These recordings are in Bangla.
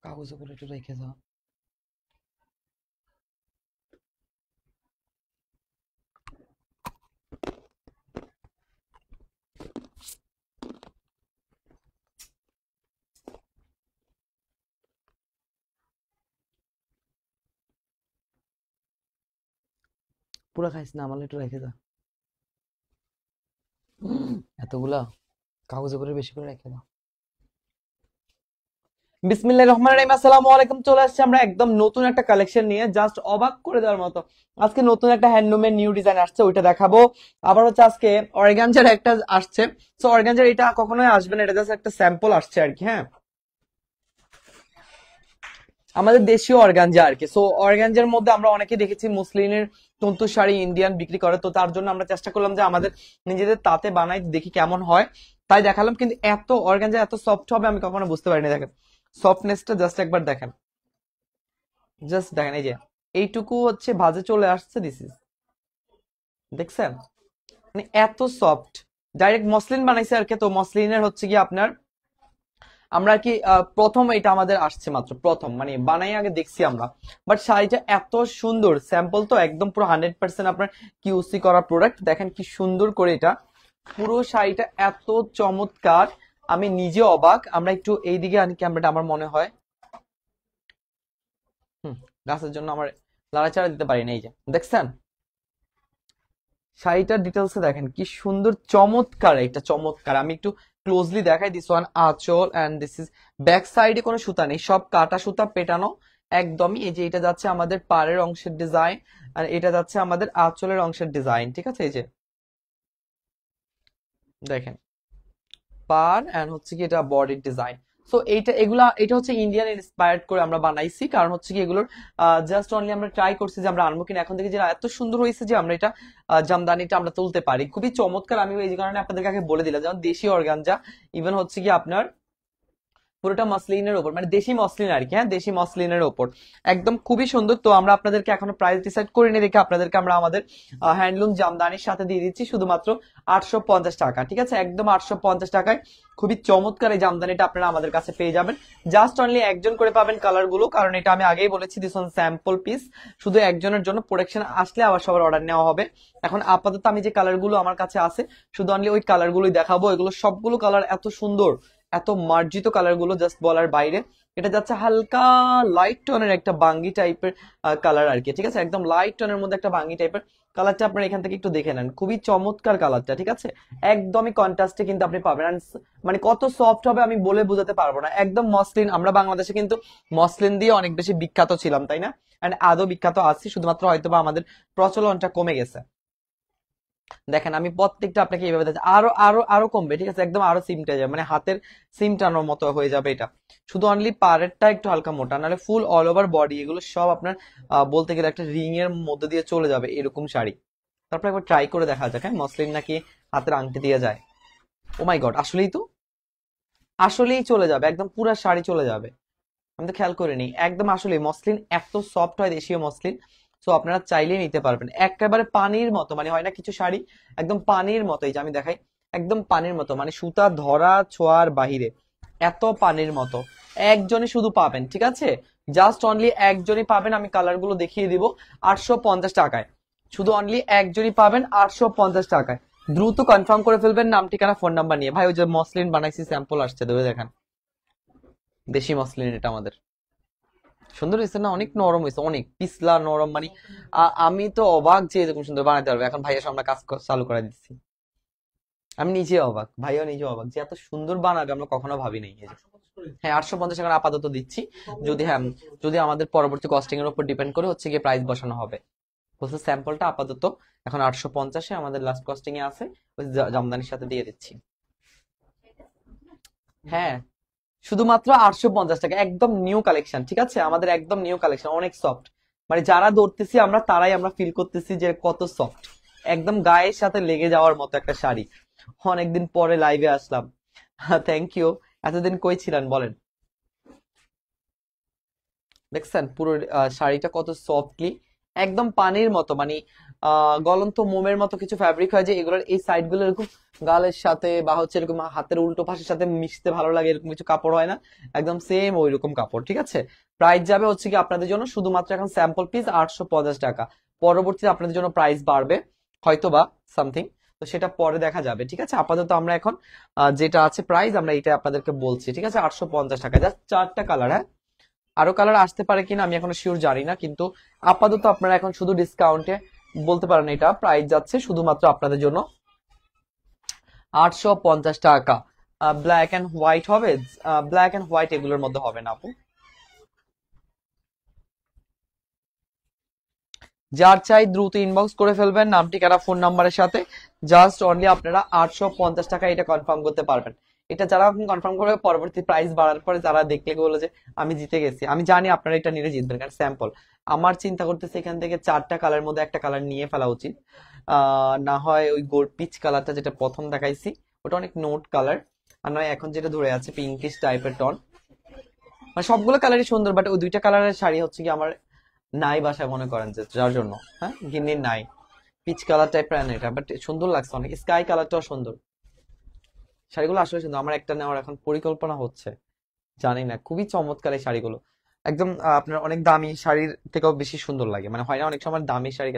কাগজে করে একটু রেখে দাও। পুরা খাইস না, আমার একটু রেখে দাও। এতগুলা কাগজে করে বেশি করে রেখে দাও। বিসমিল্লাহির রহমানির রহিম, আসসালামু আলাইকুম। চলে আসছে আমরা একদম নতুন একটা কালেকশন নিয়ে, জাস্ট অবাক করে দেওয়ার মতো। আজকে নতুন একটা হ্যান্ডলুমের নিউ ডিজাইন আসছে, ওইটা দেখাবো। আবার হচ্ছে আজকে অর্গানজার একটা আসছে। সো অর্গানজার এটা কখনোই আসবে না, এটা জাস্ট একটা স্যাম্পল আসছে আর কি। হ্যাঁ, আমাদের দেশীয় অর্গানজা আর কি। সো অর্গানজার মধ্যে আমরা অনেকে দেখেছি মুসলিনের তন্তু শাড়ি ইন্ডিয়ান বিক্রি করে, তো তার জন্য আমরা চেষ্টা করলাম যে আমাদের নিজেদের তাঁতে বানাই, দেখি কেমন হয়, তাই দেখালাম। কিন্তু এত অর্গানজা এত সফট হবে আমি কখনো বুঝতে পারিনি। দেখেন সফটনেসটা, জাস্ট একবার দেখেন, জাস্ট দেখেন, এই যে এইটুকু হচ্ছে ভাঁজে চলে আসছে, দিস ইজ, দেখছেন? মানে এত সফট, ডাইরেক্ট মসলিন বানাইছে আর কি। তো মসলিনের হচ্ছে কি আপনার, আমরা আর কি প্রথম এটা আমাদের আসছে মাত্র, প্রথম মানে বানাই আগে দেখছি আমরা। বাট শাড়িটা এত সুন্দর, স্যাম্পল তো একদম পুরো 100% আপনার কিউসি করা প্রোডাক্ট। দেখেন কি সুন্দর করে এটা, পুরো শাড়িটা এত চমৎকার, আমি নিজে অবাক। আমরা একটু এইদিকে আনি ক্যামেরাটা, আমার মনে হয় গাছের জন্য আমার লাড়াচাড়া দিতে পারি না। এই যে দেখছেন শাড়িটার ডিটেলসে দেখেন কি সুন্দর, চমৎকার, এটা চমৎকার। আমি একটু ক্লোজলি দেখাই। দিস ওয়ান আঁচল, এন্ড দিস ইজ ব্যাক সাইডে কোনো সুতা নেই, সব কাটা সুতা পেটানো একদমই। এই যে এটা যাচ্ছে আমাদের পাড়ের অংশের ডিজাইন, আর এটা যাচ্ছে আমাদের আঁচলের অংশের ডিজাইন, ঠিক আছে? এই যে দেখেন পার এন্ড হচ্ছে কি এটা বডির ডিজাইন। সো এটা হচ্ছে ইন্ডিয়ান ইন্সপায়ার্ড করে আমরা বানাইছি, কারণ হচ্ছে কি এগুলোর জাস্ট অনলি আমরা ট্রাই করছি যে আমরা আনবো কিনা। এখন দেখি যে না, এত সুন্দর হয়েছে যে আমরা এটা জামদানিটা আমরা তুলতে পারি, খুবই চমৎকার। আমি এই কারণে আপনাদেরকে আগে বলে দিলাম, যেমন দেশি অর্গানজা, ইভেন হচ্ছে কি আপনার পুরোটা মসলিনের উপর, মানে দেশি মসলিন আর কি। হ্যাঁ, দেশি মসলিনের উপর একদম খুবই সুন্দর। তো আমরা আপনাদেরকে এখনো প্রাইস ডিসাইড করিনি, দেখে আপনাদেরকে আমরা আমাদের হ্যান্ডলুম জামদানির সাথে দিয়ে দিচ্ছি শুধুমাত্র 850 টাকা, ঠিক আছে? একদম 850 টাকায় খুবই চমৎকার এই জামদানিটা আপনারা আমাদের কাছে পেয়ে যাবেন। জাস্ট অনলি একজন করে পাবেন কালার গুলো, কারণ এটা আমি আগেই বলেছি দিস অন স্যাম্পল পিস, শুধু একজনের জন্য। প্রোডাকশন আসলে আবার সবার অর্ডার নেওয়া হবে। এখন আপাতত আমি যে কালার গুলো আমার কাছে আছে, শুধু অনলি ওই কালার গুলোই দেখাবো। এগুলো সবগুলো কালার এত সুন্দর, এত মার্জিত কালার গুলো, জাস্ট বলার বাইরে। এটা যাচ্ছে হালকা লাইট টোনের একটা বাঙ্গি টাইপের কালার আর কি, ঠিক আছে? একদম লাইট টোনের মধ্যে একটা বাঙ্গি টাইপের কালারটা আপনারা এখান থেকে একটু দেখে নেন, খুবই চমৎকার কালারটা, ঠিক আছে? একদমই কন্ট্রাস্টে কিন্তু আপনি পাবেন। And মানে কত সফট হবে আমি বলে বোঝাতে পারবো না, একদম মসলিন। আমরা বাংলাদেশে কিন্তু মসলিন দিয়ে অনেক বেশি বিখ্যাত ছিলাম, তাই না? এন্ড আদৌ বিখ্যাত আছি, শুধুমাত্র হয়তোবা আমাদের প্রচলনটা কমে গেছে। দেখেন আমি প্রত্যেকটা আপনাকে এইভাবে দেখাচ্ছি, আরো আরো আরো কমবে, ঠিক আছে? একদম আরো সিমটা যাবে, মানে হাতের সিম টানোর মতো হয়ে যাবে এটা। শুধু অনলি পাড়েরটা একটু হালকা মোটা, নাহলে ফুল অল ওভার বডি এগুলো সব আপনার বলতে গেলে একটা রিং এর মধ্যে দিয়ে চলে যাবে এরকম শাড়ি। তারপর একবার ট্রাই করে দেখা যাক, হ্যাঁ, মসলিন নাকি হাতের আংটি দিয়ে যায়। ও মাই গড, আসলেই তো, আসলেই চলে যাবে, একদম পুরা শাড়ি চলে যাবে। আমি তো খেয়াল করিনি, একদম আসলে মসলিন এত সফট হয়, দেশীয় মসলিন। তো আপনারা চাইলেই নিতে পারবেন, একেবারে পানির মতো, মানে হয় না কিছু শাড়ি একদম পানির মতো, এই যে আমি দেখাই, একদম পানির মতো, মানে সুতা ধরা ছোঁয়ার বাহিরে, এত পানির মতো। একজনই শুধু পাবেন, ঠিক আছে? জাস্ট অনলি একজনই পাবেন, আমি কালার গুলো দেখিয়ে দিব। 850 টাকায়, শুধু অনলি একজনই পাবেন 850 টাকায়। দ্রুত কনফার্ম করে ফেলবেন নাম ঠিকানা ফোন নাম্বার নিয়ে। ভাই ওই যে মসলিন বানাইছি, স্যাম্পল আসছে, দেবে দেখেন, দেশি মসলিন এটা আমাদের। সুন্দর হয়েছে না? অনেক নরম হয়েছে, অনেক পিছলা নরম, মানে আমি তো অবাক যে এরকম সুন্দর বানাতে পারবে। এখন ভাইয়ার সামনে কাজ চালু করে দিচ্ছি, আমি নিজে অবাক, ভাইয়া নিজে অবাক যে এত সুন্দর বানাবে, আমরা কখনো ভাবি নাই। এই যে হ্যাঁ, 850 টাকা আপাতত দিচ্ছি। যদি হ্যাঁ, যদি আমাদের পরবর্তী কস্টিং এর উপর ডিপেন্ড করে হচ্ছে গিয়ে প্রাইস বসানো হবে। বলছে স্যাম্পলটা আপাতত এখন 850-এ আমাদের লাস্ট কস্টিং এ আছে, ওই জামদানির সাথে দিয়ে দিচ্ছি। হ্যাঁ, শুধুমাত্র 850 টাকা, একদম নিউ কালেকশন, ঠিক আছে, আমাদের একদম নিউ কালেকশন, অনেক সফট। মানে যারা ধরতেছি আমরা তারাই আমরা ফিল করতেছি যে কত সফট, একদম গায়ের সাথে লেগে যাওয়ার মতো একটা শাড়ি। অনেকদিন পরে লাইভে আসলাম। Thank you. এতদিন কই ছিলেন বলেন? দেখছেন পুরো শাড়িটা কত সফটলি, একদম পানির মতো, মানে গলন্ত মোমের মতো কিছু ফ্যাব্রিক হয় যে এগুলোর এই সাইড গুলো এরকম গালের সাথে বা হচ্ছে এরকম হাতের উল্টো পাশের সাথে মিশতে ভালো লাগে, এরকম কিছু কাপড় হয় না, একদম সেম ওই রকম কাপড়, ঠিক আছে। প্রাইস যাবে হচ্ছে কি আপনাদের জন্য শুধুমাত্র এখন স্যাম্পল পিস 850 টাকা। পরবর্তীতে আপনাদের জন্য প্রাইস বাড়বে হয়তো বা সামথিং, তো সেটা পরে দেখা যাবে, ঠিক আছে। আপাতত আমরা এখন যেটা আছে প্রাইস আমরা এটা আপনাদেরকে বলছি, ঠিক আছে, 850 টাকা, জাস্ট 4টা কালার। হ্যাঁ, আরো কালার আসতে পারে কিনা আমি এখনো শিওর জানি না, কিন্তু আপাতত আপনারা এখন শুধু ডিসকাউন্টে বলতে পারেন এটা প্রাইস যাচ্ছে শুধুমাত্র আপনাদের জন্য 850 টাকা। ব্ল্যাক এন্ড হোয়াইট হবে, ব্ল্যাক এন্ড হোয়াইট এগুলোর মধ্যে হবে না আপু। যার চাই দ্রুত ইনবক্স করে ফেলবেন নাম ঠিকানা ফোন নাম্বারের সাথে, জাস্ট অনলি আপনারা 850 টাকা এটা কনফার্ম করতে পারবেন। এটা যারা কনফার্ম করবে পরবর্তী প্রাইস বাড়ার পরে যারা দেখলে বলে যে আমি জিতে গেছি, আমি জানি আপনারা এটা নিয়ে জিতবেন, কারণ স্যাম্পল আমার চিন্তা করতেছে এখান থেকে 4টা কালার মধ্যে একটা কালার নিয়ে ফেলা উচিত। না হয় ওই গোল্ড পিচ কালারটা যেটা প্রথম দেখাইছি ওটা অনেক নোট কালার, আর নয় এখন যেটা ধরে আছে পিঙ্কিশ টাইপের টন, মানে সবগুলো কালারই সুন্দর, বাট ওই দুইটা কালারের শাড়ি হচ্ছে কি আমার নাই বাসায়, মনে করেন যে যার জন্য, হ্যাঁ গিন্নির নাই। পিচ কালার টাইপের এটা, বাট সুন্দর লাগছে অনেক, স্কাই কালারটাও সুন্দর। শাড়িগুলো আসলে সুন্দর, আমার একটা নেওয়ার এখন পরিকল্পনা হচ্ছে, জানি না, খুবই চমৎকার এই শাড়িগুলো। একদম আপনার অনেক দামি শাড়ির থেকেও বেশি সুন্দর লাগে, মানে হয় না অনেক সময় দামি শাড়ি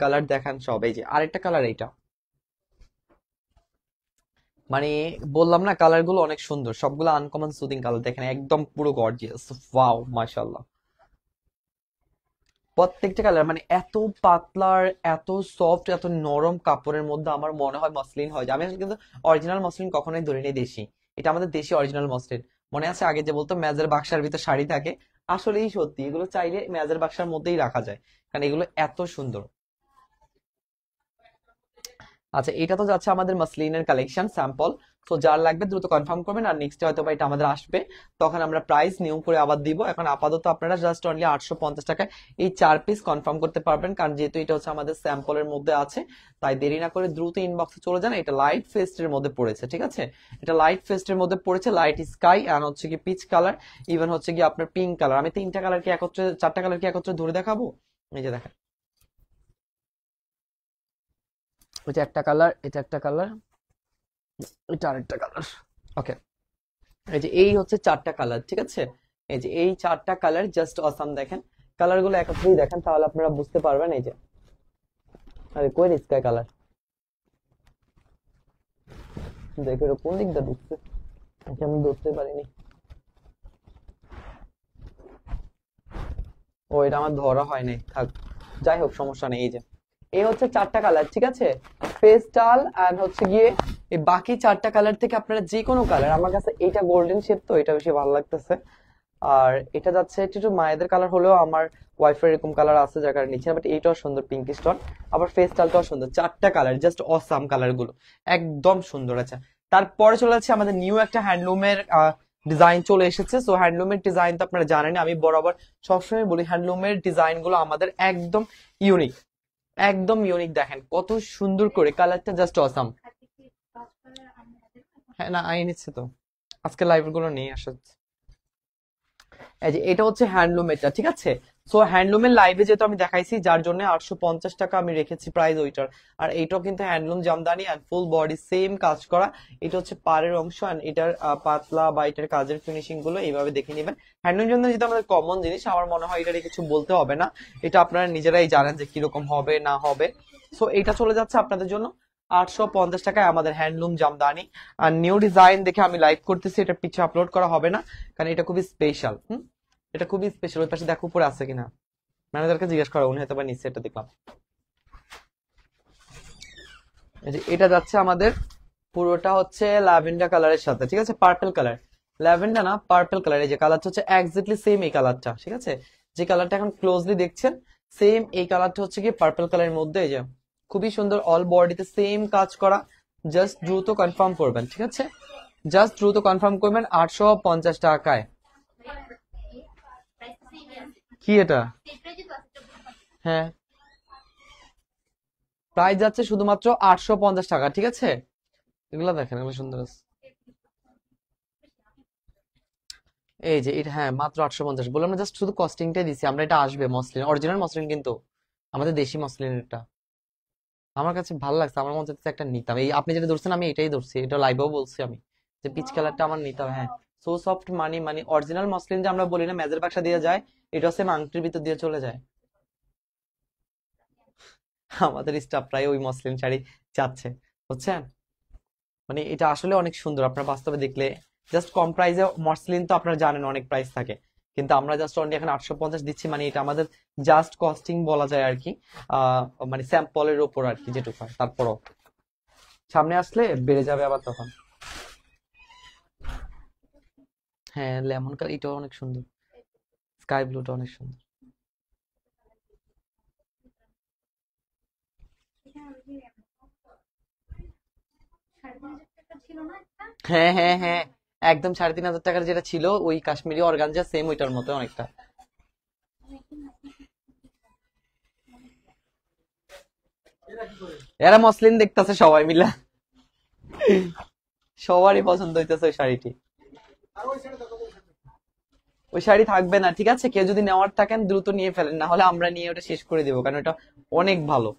কালার দেখান সব, এই যে আরেকটা কালার এইটা, মানে বললাম না কালার গুলো অনেক সুন্দর, সবগুলো আনকমন সুদিং কালার, দেখেন একদম পুরো গর্জিয়াস, ওয়াও মাশাআল্লাহ। প্রত্যেকটা কালার মানে এত পাতলার, এত সফট, এত নরম কাপড়ের মধ্যে আমার মনে হয় মসলিন হয় যে, আমি আসলে কিন্তু অরিজিনাল মসলিন কখনোই ধরিনি দেশি, এটা আমাদের দেশি অরিজিনাল মসলিন। মনে আছে আগে যে বলতো মেজের বাক্সার ভিতর শাড়ি থাকে, আসলেই সত্যি এগুলো চাইলে মেজের বাক্সার মধ্যেই রাখা যায়, কারণ এগুলো এত সুন্দর। আচ্ছা, এটা তো যাচ্ছে আমাদের মাসলিনের কালেকশন স্যাম্পল, তো যার লাগবে দ্রুত কনফার্ম করবেন, আর নেক্সট হয়তো বা এটা আমাদের আসবে, তখন আমরা প্রাইস নিউ করে আবার দিব। এখন আপাতত আপনারা জাস্ট অনলি 850 টাকায় এই 4 পিস কনফার্ম করতে পারবেন, কারণ যেহেতু এটা হচ্ছে আমাদের স্যাম্পলের মধ্যে আছে, তাই দেরি না করে দ্রুত ইনবক্সে চলে যান। এটা লাইট ফেস্টের মধ্যে পড়েছে, ঠিক আছে, এটা লাইট ফেস্টের মধ্যে পড়েছে, লাইট স্কাই এন্ড হচ্ছে কি পিচ কালার, ইভেন হচ্ছে কি আপনার পিঙ্ক কালার। আমি 3টা কালার কি একত্রে, 4টা কালার কি একত্রে ধরে দেখাবো? এই যে দেখেন, ওই যে একটা কালার, এটা একটা কালার, এটা আরেকটা কালার। ওকে, এই যে এই হচ্ছে 4টা কালার, ঠিক আছে, এই যে এই 4টা কালার জাস্ট অসাম। দেখেন কালার গুলো একত্রেই দেখেন, তাহলে আপনারা বুঝতে পারবেন। এই যে আরে কই স্কাই কালার, দেখো এটা কোন দিকটা ঢুকছে, এটা আমি ধরতে পারিনি। ও এটা আমার ধরা হয় নাই, থাক, যাই হোক সমস্যা নেই। এই যে এই হচ্ছে 4টা কালার, ঠিক আছে, পেস্টাল আর হচ্ছে গিয়ে এই বাকি 4টা কালার থেকে আপনারা যে কোনো কালার, আমার কাছে এইটা গোল্ডেন শেড তো এটা বেশি ভালো লাগতেছে, আর এটা যাচ্ছে একটু একটু মায়েদের কালার হলেও আমার ওয়াইফের এরকম কালার আছে যার কারণে নিচ্ছে, বাট এইটাও সুন্দর পিঙ্ক স্টোন, আবার ফেস্টালটাও সুন্দর, 4টা কালার জাস্ট অসাম, কালার গুলো একদম সুন্দর আছে। তারপরে চলে যাচ্ছে আমাদের নিউ একটা হ্যান্ডলুমের ডিজাইন চলে এসেছে। সো হ্যান্ডলুমের ডিজাইন তো আপনারা জানেন, আমি বরাবর সবসময় বলি হ্যান্ডলুমের ডিজাইন গুলো আমাদের একদম ইউনিক, একদম ইউনিক। দেখেন কত সুন্দর করে কালারটা, জাস্ট অসাম। হ্যাঁ না আই নিচ্ছে তো, আজকে লাইভ গুলো নিয়ে আসা। এই যে এটা হচ্ছে হ্যান্ডলুমেরটা, ঠিক আছে। সো হ্যান্ডলুমের লাইভে যেহেতু আমি দেখাইছি, যার জন্য 850 টাকা আমি রেখেছি প্রাইস ওইটার। আর এইটাও কিন্তু হ্যান্ডলুম জামদানি আর ফুল বডি সেম কাজ করা, এটা হচ্ছে পাড়ের অংশ, আর এটার পাতলা বা এটার কাজের ফিনিশিং গুলো এইভাবে দেখে নেবেন। হ্যান্ডলুম জামদানি যেটা আমাদের কমন জিনিস, আমার মনে হয় এটা কিছু বলতে হবে না, এটা আপনারা নিজেরাই জানেন যে কিরকম হবে না হবে। সো এটা চলে যাচ্ছে আপনাদের জন্য 850 টাকায় আমাদের হ্যান্ডলুম জামদানি। আর নিউ ডিজাইন দেখে আমি লাইভ করতেছি, এটা পিছিয়ে আপলোড করা হবে না, কারণ এটা খুবই স্পেশাল। এটা খুবই স্পেশাল, ওই পাশে দেখো উপরে আছে কিনা, ম্যানেজারকে জিজ্ঞেস করো, উনি হয়তো বা নিচে, এটা দেখলাম। এই যে এটা যাচ্ছে আমাদের পুরোটা হচ্ছে ল্যাভেন্ডার কালারের সাথে, ঠিক আছে, পার্পল কালার, ল্যাভেন্ডার না পার্পল কালার। এই যে কালারটা হচ্ছে এক্স্যাক্টলি সেম এই কালারটা, ঠিক আছে, যে কালারটা এখন ক্লোজলি দেখছেন সেম এই কালারটা হচ্ছে কি পার্পল কালারের মধ্যে। এই যে খুবই সুন্দর, অল বডিতে সেম কাজ করা, জাস্ট দ্রুত কনফার্ম করবেন, ঠিক আছে। জাস্ট দ্রুত কনফার্ম করবেন 850 টাকায়। কি এটা? হ্যাঁ, প্রাইস যাচ্ছে শুধুমাত্র 850 টাকা, ঠিক আছে? এগুলো দেখেন, এগুলো সুন্দর আছে। এই যে এটা, হ্যাঁ, মাত্র 850। বললাম না, জাস্ট শুধু কস্টিংটাই দিছি আমরা। এটা আসবে মসলিন, অরিজিনাল মসলিন, কিন্তু আমাদের দেশি মসলিন এটা। আমার কাছে ভালো লাগছে, আমার মনে হচ্ছে একটা নিতাম। এই আপনি যেটা ধরছেন আমি এটাই ধরছি, এটা লাইভেও বলছি আমি যে পিচ কালারটা আমার নিতাম। হ্যাঁ, সো সফট, মানি মানে অরিজিনাল মসলিন যে আমরা বলি না মেজের বাক্সা দিয়ে যায়, এটা হচ্ছে আংটির ভিতর দিয়ে চলে যায়। আমাদের স্টাফ প্রায় ওই মসলিন শাড়ি চাচ্ছে, বুঝছেন? মানে এটা আসলে অনেক সুন্দর আপনার বাস্তবে দেখলে। জাস্ট কম প্রাইসে মসলিন তো আপনারা জানেন অনেক প্রাইস থাকে, কিন্তু আমরা জাস্ট অনলি এখন 850 দিচ্ছি। মানে এটা আমাদের জাস্ট কস্টিং বলা যায় আর কি। আহ মানে স্যাম্পলের উপর আর কি, যেটুকু হয়। তারপরও সামনে আসলে বেড়ে যাবে আবার তখন। হ্যাঁ, লেমন কালার এটাও অনেক সুন্দর। স্কাই ব্লুটা অনেক সুন্দর। হ্যাঁ, হ্যাঁ, হ্যাঁ, একদম 3500 টাকার যেটা ছিল ওই কাশ্মীরি অর্গানজা, সেম ওইটার মতো অনেকটা। এরা মসলিন দেখতেছে সবাই মিলে, সবারই পছন্দ হইতেছে ওই শাড়িটি। ওই শাড়ি থাকবে না, ঠিক আছে? কেউ যদি নেওয়ার থাকেন দ্রুত নিয়ে ফেলেন, না হলে আমরা নিয়ে ওটা শেষ করে দেবো, কারণ এটা অনেক ভালো।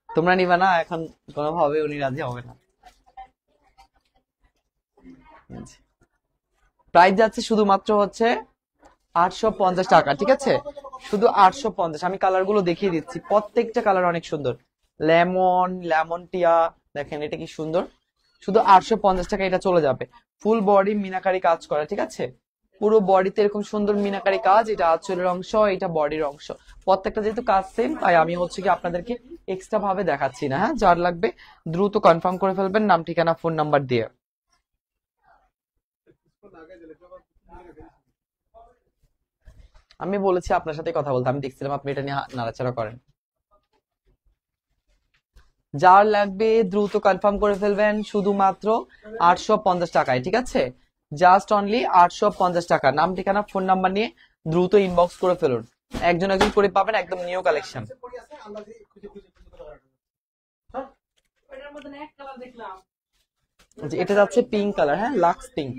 তোমরা নিবা না এখন? কোনোভাবে উনি রাজি হবে না। প্রাইস যাচ্ছে শুধুমাত্র হচ্ছে 850 টাকা, ঠিক আছে? শুধু 850। আমি কালার গুলো দেখিয়ে দিচ্ছি, প্রত্যেকটা কালার অনেক সুন্দর। লেমন, লেমন টিয়া, দেখেন এটা কি সুন্দর। শুধু 850 টাকা এটা চলে যাবে। ফুল বডি মিনাকারি কাজ করা, ঠিক আছে? পুরো বডিতে এরকম সুন্দর মিনাকারি কাজ। এটা আঁচলের অংশ, এটা বডির অংশ। প্রত্যেকটা যেহেতু কাজ সেম, তাই আমি হচ্ছে কি আপনাদেরকে এক্সট্রা ভাবে দেখাচ্ছি না। হ্যাঁ, যার লাগবে দ্রুত কনফার্ম করে ফেলবেন নাম, ঠিকানা, ফোন নাম্বার দিয়ে। আমি বলেছি আপনার সাথে কথা বলতে, আমি দেখছিলাম আপনি এটা নিয়ে নাড়াচাড়া করেন। যার লাগবে দ্রুত কনফার্ম করে ফেলবেন শুধুমাত্র 850 টাকায়, ঠিক আছে? জাস্ট অনলি 850 টাকা। নাম, ঠিকানা, ফোন নাম্বার নিয়ে দ্রুত ইনবক্স করে ফেলুন। একজন একজন করে পাবেন, একদম নিউ কালেকশন। এটা যাচ্ছে পিঙ্ক কালার, হ্যাঁ, লাক্স পিঙ্ক।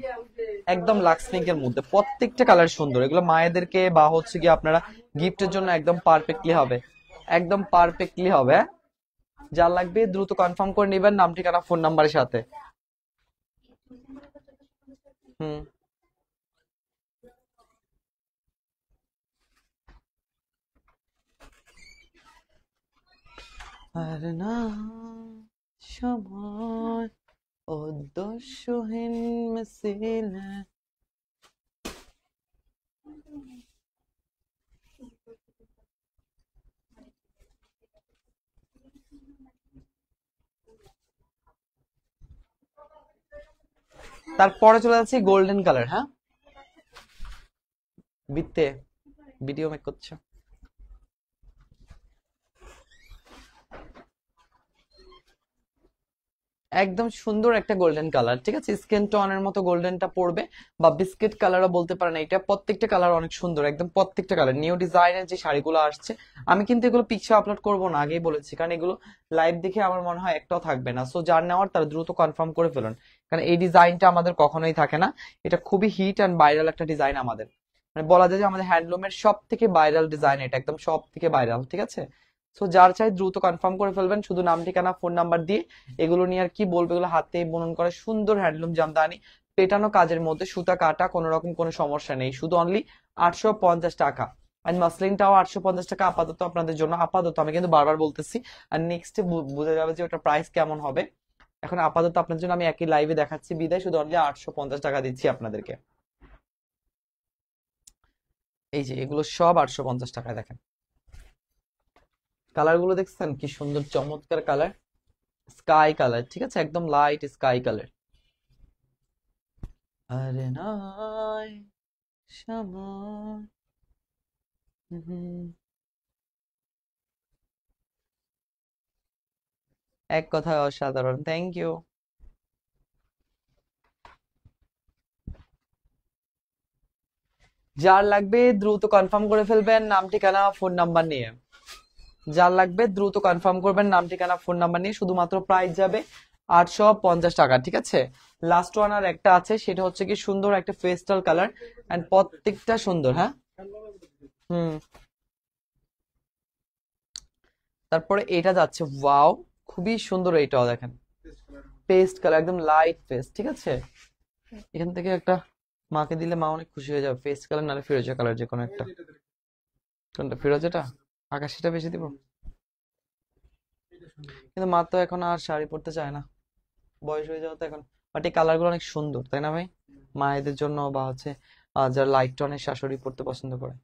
একদম লাক্স পিঙ্ক এর মধ্যে প্রত্যেকটা কালার সুন্দর। এগুলো মায়েদেরকে বা হচ্ছে কি আপনারা গিফটের জন্য একদম পারফেক্টলি হবে, একদম পারফেক্টলি হবে, হ্যাঁ? যার লাগবে দ্রুত কনফার্ম করে নেবেন নাম, ঠিকানা, ফোন নাম্বারের সাথে। হুম। আর না সময় উদ্দেশ্যহীন মিছিলে। তারপরে চলে যাচ্ছে গোল্ডেন কালার, হ্যাঁ? বিতে ভিডিও মেক করছে। একদম সুন্দর একটা গোল্ডেন কালার, ঠিক আছে? স্কিন টোনের মতো গোল্ডেনটা পড়বে, বা বিস্কিট কালারও বলতে পারেন। এটা প্রত্যেকটা কালার অনেক সুন্দর, একদম প্রত্যেকটা কালার। নিউ ডিজাইনের যে শাড়িগুলো আসছে, আমি কিন্তু এগুলো পিকচার আপলোড করব না, আগেই বলেছি, কারণ এগুলো লাইভ দেখে আমার মনে হয় একটাও থাকবে না। সো যার নেওয়ার তারা দ্রুত কনফার্ম করে ফেলুন, কারণ এই ডিজাইনটা আমাদের কখনোই থাকে না। এটা খুবই হিট অ্যান্ড ভাইরাল একটা ডিজাইন আমাদের। মানে বলা যায় যে আমাদের হ্যান্ডলুমের সব থেকে ভাইরাল ডিজাইন এটা, একদম সব থেকে ভাইরাল, ঠিক আছে? সো যার চাই দ্রুত কনফার্ম করে ফেলবেন, শুধু নাম, ঠিকানা, ফোন নাম্বার দিয়ে। এগুলো নিয়ে আর কি বলবো, এগুলো হাতে বুনন করা সুন্দর হ্যান্ডলুম জামদানি, পেটানো কাজের মধ্যে, সুতা কাটা, কোনো রকম কোনো সমস্যা নেই। শুধু অনলি 850 টাকা। আর মাসলিনটাও 850 টাকা আপাতত আপনাদের জন্য, আপাতত, আমি কিন্তু বারবার বলতেছি। আর নেক্সটে বোঝা যাবে যে ওটা প্রাইস কেমন হবে। এখন আপাতত আপনার জন্য আমি একই লাইভে দেখাচ্ছি বিদায়, শুধু অনলি 850 টাকা দিচ্ছি আপনাদেরকে। এই যে এগুলো সব 850 টাকায়, দেখেন কালার গুলো দেখছেন কি সুন্দর, চমৎকার কালার। স্কাই কালার, ঠিক আছে? একদম লাইট স্কাই কালার। আরে নাই সময়। হুম। এক কথায় অসাধারণ, থ্যাংক ইউ। যার লাগবে দ্রুত কনফার্ম করে ফেলবেন নাম ঠিকানা ফোন নাম্বার নিয়ে। যার লাগবে দ্রুত কনফার্ম করবেন নাম ঠিকানা ফোন নাম্বার নিয়ে। শুধুমাত্র প্রাইস যাবে 850 টাকা, ঠিক আছে। লাস্ট ওয়ান আর একটা আছে, সেটা হচ্ছে কি সুন্দর একটা পেস্টাল কালার এন্ড প্রত্যেকটা সুন্দর, হ্যাঁ। হুম। তারপরে এটা যাচ্ছে, ওয়াও, খুবই সুন্দর। এইটাও দেখেন, পেস্ট কালার, একদম লাইট পেস্ট, ঠিক আছে। এখান থেকে একটা মাকে দিলে মা অনেক খুশি হয়ে যাবে। পেস্ট কালার নাহলে ফিরোজা কালার, যে কোনো একটা। কোনটা, ফিরোজাটা? আকাশিটা বেশি দিব। কিন্তু মা তো এখন আর শাড়ি পরতে চায় না, বয়স হয়ে যাওয়া তো এখন। বাট এই কালার গুলো অনেক সুন্দর, তাই না ভাই? মায়েদের জন্য বা হচ্ছে যারা লাইট টনের শাশুড়ি পরতে পছন্দ করে।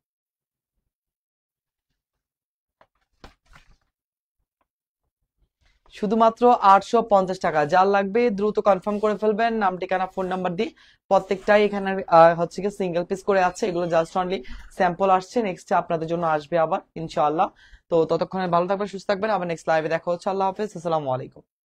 শুধুমাত্র 850 টাকা। যার লাগবে দ্রুত কনফার্ম করে ফেলবেন নাম ঠিকানা ফোন নাম্বার দিয়ে। প্রত্যেকটাই এখানে হচ্ছে কি সিঙ্গেল পিস করে আছে, এগুলো জাস্ট অনলি স্যাম্পল আসছে, নেক্সট আপনাদের জন্য আসবে আবার ইনশাআল্লাহ। তো ততক্ষণে ভালো থাকবেন, সুস্থ থাকবেন, আবার নেক্সট লাইভে দেখা হচ্ছে। আল্লাহ হাফেজ, আসসালামু আলাইকুম।